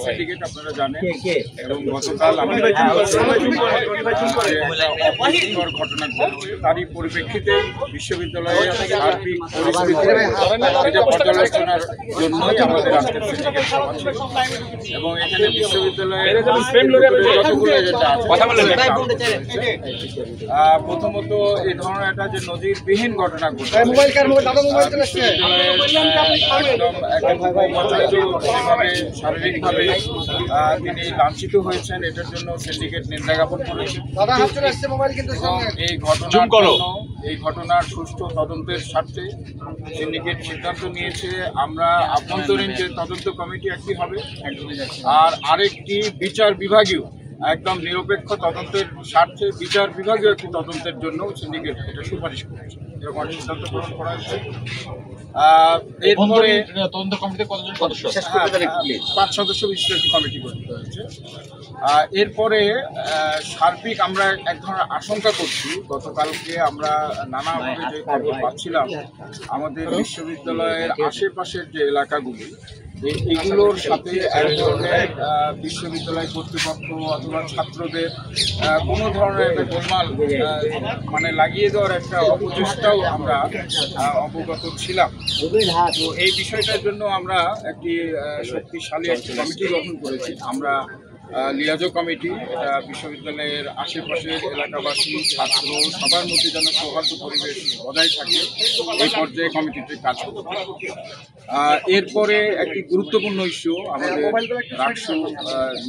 Syndicate আপনারা জানেন এবং গতকাল আমাদের ঘটনা ঘটেছে তারই পরিপ্রেক্ষিতে বিশ্ববিদ্যালয়ের সার্বিক পরিস্থিতি পর্যালোচনার জন্যই আমাদের আজকের সিন্ডিকেট সভা ছিল এবং এখানে বিশ্ববিদ্যালয়ের যতগুলো যেটা প্রথমত এই ধরনের একটা যে নজিরবিহীন ঘটনা ঘটছে শারীরিকভাবে তিনি লাঞ্ছিত হয়েছেন, এটার জন্য সিন্ডিকেট নিন্দা জ্ঞাপন করেছেন। এই ঘটনার সুষ্ঠু তদন্তের স্বার্থে সিন্ডিকেট সিদ্ধান্ত নিয়েছে আমরা আভ্যন্তরীণ যে তদন্ত কমিটি একটি হবে আর আরেকটি বিচার বিভাগীয় একদম নিরপেক্ষ তদন্তের স্বার্থে বিচার বিভাগীয় একটি তদন্তের জন্য সিন্ডিকেট এটা সুপারিশ করেছে, এরকম সিদ্ধান্ত গ্রহণ করা হয়েছে। এরপরে তদন্ত কমিটিতে কতজন সদস্য? 5 সদস্য বিশিষ্ট একটি কমিটি গঠিত হয়েছে। এরপরে সার্বিক আমরা এক ধরনের আশঙ্কা করছি, গতকালকে আমরা নানাভাবে যে খবর পাচ্ছিলাম আমাদের বিশ্ববিদ্যালয়ের আশেপাশের যে এলাকাগুলি এগুলোর সাথে এক ধরনের বিশ্ববিদ্যালয় কর্তৃপক্ষ অথবা ছাত্রদের কোনো ধরনের একটা গোলমাল মানে লাগিয়ে দেওয়ার একটা অপচেষ্টাও আমরা অবগত ছিলাম। তো এই বিষয়টার জন্য আমরা একটি শক্তিশালী একটি কমিটি গঠন করেছি। আমরা লিয়াজো কমিটি বিশ্ববিদ্যালয়ের আশেপাশের এলাকাবাসী ছাত্র সবার মধ্যে যেন সৌহার্দ্য পরিবেশ বজায় থাকে এই পর্যায়ে কমিটিতে কাজ করবে। এরপরে একটি গুরুত্বপূর্ণ ইস্যু আমাদের রাকসু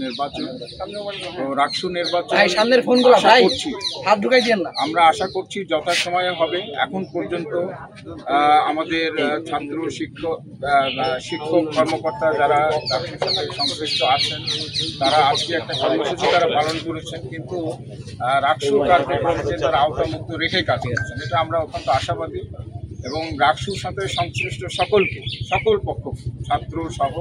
নির্বাচন। তো রাকসু নির্বাচন আমরা আশা করছি যথাসময়ে হবে। এখন পর্যন্ত আমাদের ছাত্র শিক্ষক কর্মকর্তা যারা রাকসুর সাথে সংশ্লিষ্ট আছেন তারা আজকে একটা কর্মসূচি তারা পালন করেছেন, কিন্তু রাকসু কার্যক্রমকে তারা আওতামুক্ত রেখে কাজ করছেন, এটা আমরা অত্যন্ত আশাবাদী। এবং রাকসুর সাথে সংশ্লিষ্ট সকল পক্ষ ছাত্র সহ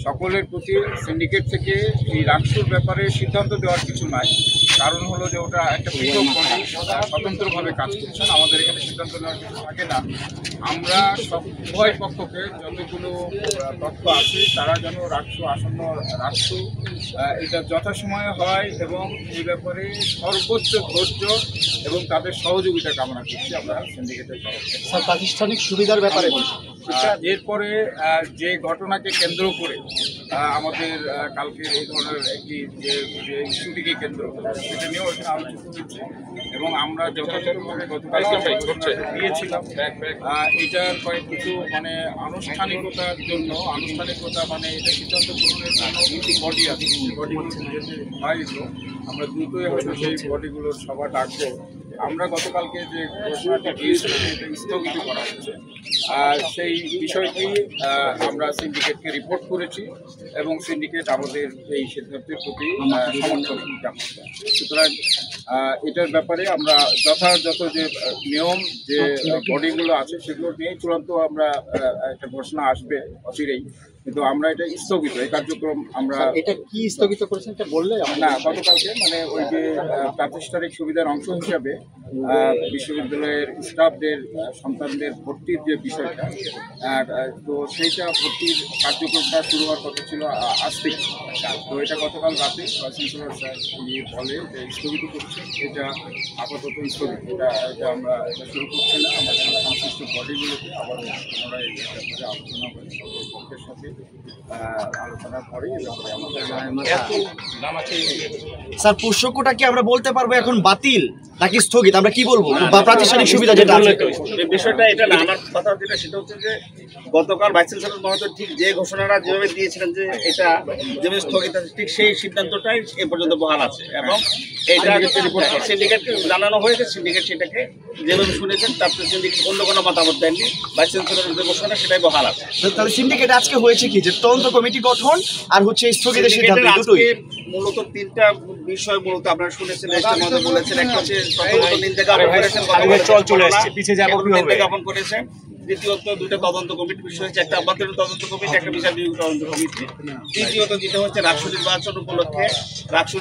সকলের প্রতি সিন্ডিকেট থেকে এই রাকসুর ব্যাপারে সিদ্ধান্ত দেওয়ার কিছু নাই। কারণ হলো যে ওটা একটা পৃথক বডি, স্বতন্ত্রভাবে কাজ করছেন, আমাদের এখানে সিদ্ধান্ত নেওয়ার কিছু থাকে না। আমরা উভয় পক্ষকে যতগুলো তথ্য আছে তারা যেন রাকসু এটা যথাসময়ে হয় এবং এই ব্যাপারে সর্বোচ্চ ধৈর্য এবং তাদের সহযোগিতা কামনা করছি আমরা সিন্ডিকেটের তরফে। প্রাতিষ্ঠানিক সুবিধার ব্যাপারে এরপরে যে ঘটনাকে কেন্দ্র করে আমাদের কালকের এই ধরনের একটি যে ইস্যুটিকে কেন্দ্র সেটা নিয়েও এখানে আলোচিত হচ্ছে এবং আমরা যথাযথভাবে গতকাল দিয়েছিলাম। এটার কিছু মানে আনুষ্ঠানিকতার জন্য মানে এটা সিদ্ধান্ত গ্রহণের জন্য কিছু বডি আছে, বডিগুলো আমরা দ্রুতই হয়তো সেই বডিগুলোর সভা ডাকবো। আমরা গতকালকে যে ঘোষণাটি দিয়েছিলাম এটা স্থগিত করা হচ্ছে, আর সেই বিষয়টি আমরা সিন্ডিকেটকে রিপোর্ট করেছি এবং সিন্ডিকেট আমাদের এই সিদ্ধান্তের প্রতি সমর্থন জানাচ্ছে। সুতরাং এটার ব্যাপারে আমরা যথাযথ যে নিয়ম যে বডিগুলো আছে সেগুলো নিয়ে চূড়ান্ত আমরা একটা ঘোষণা আসবে অচিরেই, কিন্তু আমরা এটা স্থগিত এই কার্যক্রম আমরা এটা কি স্থগিত করেছেন এটা বললে না, গতকালকে মানে ওই যে প্রাতিষ্ঠানিক সুবিধার অংশ হিসাবে বিশ্ববিদ্যালয়ের স্টাফদের সন্তানদের ভর্তির যে বিষয়টা, তো সেইটা ভর্তির কার্যক্রমটা শুরু হওয়ার কথা ছিল আজ থেকে। তো এটা গতকাল রাতে চ্যান্সেলর স্যার বলে যে স্থগিত করছে, এটা আপাতত স্থগিত, এটা আমরা এটা শুরু করছি না। আমাদের সংশ্লিষ্ট বডিগুলোকে আবার পুনরায় এই ব্যাপারে আলোচনা করে সকল পক্ষের সাথে আলোচনার পরেই স্যার পুষ্যকটা কি আমরা বলতে পারবো এখন বাতিল নাকি স্থগিত, আমরা কি বলবো? বা প্রাতিষ্ঠানিক সুবিধা যেটা আছে বিষয়টা এটা না, আমার কথা যেটা সেটা হচ্ছে যে গতকাল ভাইস চ্যান্সেলর মহোদয় ঠিক যে ঘোষণাটা যেভাবে দিয়েছিলেন যে এটা যেভাবে স্থগিত আছে ঠিক সেই সিদ্ধান্তটাই এ পর্যন্ত বহাল আছে এবং এইটা সিন্ডিকেটকে জানানো হয়েছে। সিন্ডিকেট সেটাকে যেভাবে শুনেছেন তার সিন্ডিকেট অন্য কোনো মতামত দেননি, ভাইস চ্যান্সেলরের যে ঘোষণা সেটাই বহাল আছে। তাহলে সিন্ডিকেট আজকে হয়েছে কি যে তদন্ত কমিটি গঠন আর হচ্ছে স্থগিতের সিদ্ধান্ত, দুটোই মূলত তিনটা বিষয় মূলত আপনারা শুনেছেন, বলেছেন একটা হচ্ছে নিন্দা জ্ঞাপন করেছেন, দ্বিতীয়ত দুইটা তদন্ত কমিটি বিষয় হচ্ছে একটা আভ্যন্তরীণ তদন্ত কমিটি, একটা বিচার বিভাগীয় তদন্ত কমিটি। তৃতীয়ত যেটা হচ্ছে রাকসু নির্বাচন উপলক্ষে রাকসু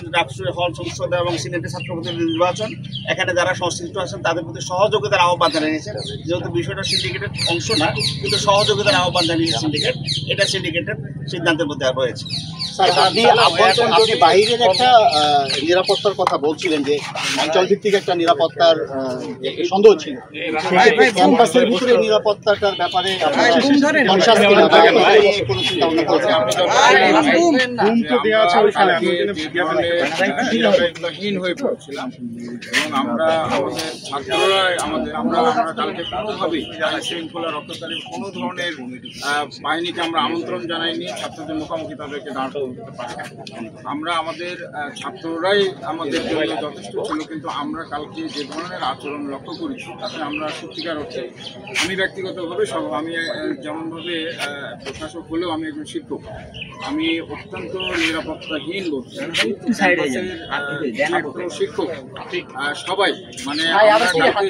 হল সংসদ এবং সিনেটের ছাত্র প্রতিনিধি নির্বাচন, এখানে যারা সংশ্লিষ্ট আছেন তাদের প্রতি সহযোগিতার আহ্বান জানিয়েছেন। যেহেতু বিষয়টা সিন্ডিকেটের অংশ না কিন্তু সহযোগিতার আহ্বান জানিয়েছে সিন্ডিকেট, এটা সিন্ডিকেটের সিদ্ধান্তের মধ্যে রয়েছে। আপনি বাইরের একটা নিরাপত্তার কথা বলছিলেন যে অঞ্চল ভিত্তিক একটা নিরাপত্তার সন্দেহ ছিল, ক্যাম্পাসের ভিতরে নিরাপত্তাটার ব্যাপারে কোনো চিন্তা ভাবনা করেছেন? হীন হয়ে পড়ছিলাম এবং আমরা আমাদের ছাত্ররা আমরা কালকে কোনোভাবেই শৃঙ্খলা রক্ষাকারী কোনো ধরনের বাহিনীকে আমরা আমন্ত্রণ জানাইনি। ছাত্রদের মুখোমুখি তাদেরকে দাঁড় করতে পারি। আমরা আমাদের ছাত্ররাই আমাদের জন্য যথেষ্ট ছিল, কিন্তু আমরা কালকে যে ধরনের আচরণ লক্ষ্য করেছি তাতে আমরা সত্যিকার অর্থে, আমি ব্যক্তিগতভাবে আমি যেমনভাবে প্রশাসক হলেও আমি একজন শিক্ষক, আমি অত্যন্ত নিরাপত্তাহীন বলছি। ছাত্র শিক্ষক সবাই মানে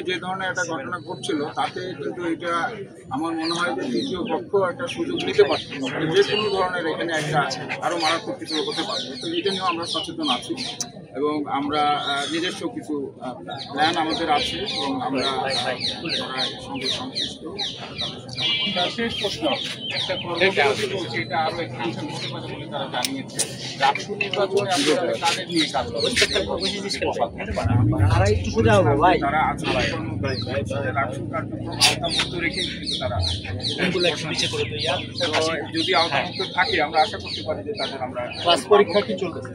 যে ধরনের একটা ঘটনা ঘটছিল তাতে কিন্তু এটা আমার মনে হয় যে তৃতীয় পক্ষ একটা সুযোগ নিতে পারছে, যে কোনো ধরনের এখানে একটা আরো মারাত্মক কিছু হতে পারে। তো এটা নিয়েও আমরা সচেতন আছি এবং আমরা নিজস্ব কিছু প্ল্যান আমাদের আছে এবং আমরা সঙ্গে সংশ্লিষ্ট। শেষ প্রশ্ন, একটা কর্মসূচি বলছে এটা আরো এক্সটেনশন হতে পারে বলে তারা জানিয়েছে। রাষ্ট্র নির্বাচনে আপনারা তাদের নিয়ে কাজ করবেন, তারা আচরণ রাষ্ট্র কার্যক্রম আওতামুক্ত রেখে কিন্তু তারা যদি আওতামুক্ত থাকে আমরা আশা করতে পারি যে তাদের আমরা ক্লাস পরীক্ষা কি চলতেছে?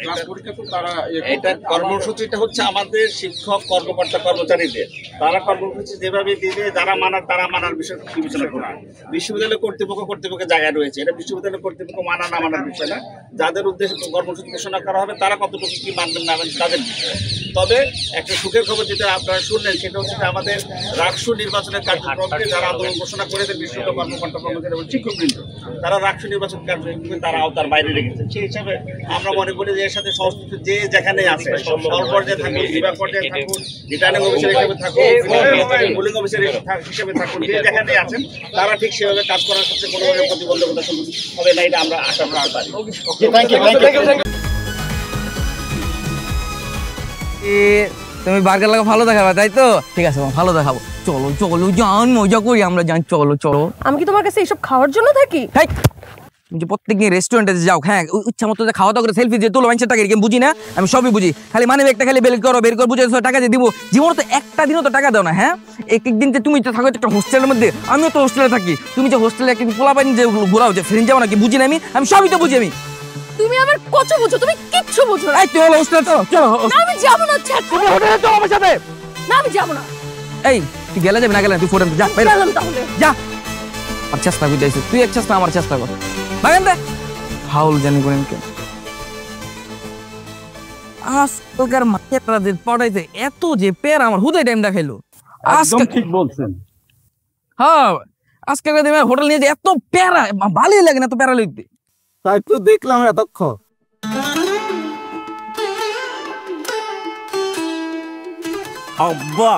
ক্লাস পরীক্ষা তো তারা এটা কর্মসূচিটা হচ্ছে আমাদের শিক্ষক কর্মকর্তা কর্মচারীদের, তারা কর্মসূচি যেভাবে দিবে যারা তারা মানার বিষয় বিবেচনা করা। বিশ্ববিদ্যালয় কর্তৃপক্ষের জায়গায় রয়েছে, এটা বিশ্ববিদ্যালয় কর্তৃপক্ষ মানা না মানার বিষয় না। যাদের উদ্দেশ্যে কর্মসূচি ঘোষণা করা হবে তারা কতটুকু কি মানবেন না মানবেন তাদের বিষয়। তবে একটা সুখের খবর যেটা আপনারা শুনলেন সেটা হচ্ছে যে আমাদের রাষ্ট্র নির্বাচনের কার্যক্রমকে যারা আন্দোলন ঘোষণা করেছে বিশ্ববিদ্যালয় কর্মকর্তা কর্মচারী এবং শিক্ষকবৃন্দ, তারা রাষ্ট্র নির্বাচন কার্যক্রমকে তারা আওতার বাইরে রেখেছে। সেই হিসাবে আমরা মনে করি যে এর সাথে সংশ্লিষ্ট যে যেখানে আছে সব পর্যায়ে থাকুন, বিভাগ পর্যায়ে থাকুন, রিটার্নিং অফিসার হিসেবে থাকুন, পুলিং অফিসার হিসেবে থাকুন, যে যেখানে আছেন তারা ঠিক সেভাবে কাজ করার ক্ষেত্রে কোনো ধরনের প্রতিবন্ধকতা হবে না, এটা আমরা আশা করতে পারি। তুমি বার্গার লাগা ভালো দেখাবে তাই তো? ঠিক আছে ভালো দেখাবো, চলো চলো জান মজা করি আমরা, জান চলো চলো। আমি কি তোমার কাছে এইসব খাওয়ার জন্য থাকি? তুমি যে প্রত্যেকদিন রেস্টুরেন্টে যাও, হ্যাঁ ইচ্ছা মতো খাওয়া দাওয়া করে সেলফি দিয়ে তোলো, মানুষের টাকা এরকম বুঝি না, আমি সবই বুঝি। খালি মানে একটা খালি বের করো বুঝে টাকা দিয়ে দিব, জীবনে তো একটা দিনও তো টাকা দাও না। হ্যাঁ একদিন যে তুমি তো থাকো একটা হোস্টেলের মধ্যে, আমিও তো হোস্টেলে থাকি, তুমি যে হোস্টেলে একদিন পোলা পাইনি যে ঘোরাও যে ফ্রেন্ড যাও নাকি বুঝি না, আমি সবই তো বুঝি। আমি তুমি আবার কত বুঝো? তুমি কিচ্ছু বুঝো না। এই তুই হলো হোস্টেলে চলো চলো। না আমি যাব না, তুমি হোটেলে চলো আমার সাথে। না আমি যাব না। এই তুই গেলে যাবি না গেলে তুই ফোরেন যা বাইরে গেলাম তাহলে যা। আর চেষ্টা করে দিয়েছিস তুই, এক চেষ্টা আমার চেষ্টা কর, বাগান দে ফাউল জানি করেন কেন। আজকালকার মায়ের পড়াইতে এত যে পের আমার হুদাই টাইম দেখাইলো। একদম ঠিক বলছেন। হ্যাঁ আজকালকার দিনে হোটেল নিয়ে যে এত প্যারা, ভালোই লাগে না এত প্যারা লিখতে। তাই তো দেখলাম এতক্ষণ। আব্বা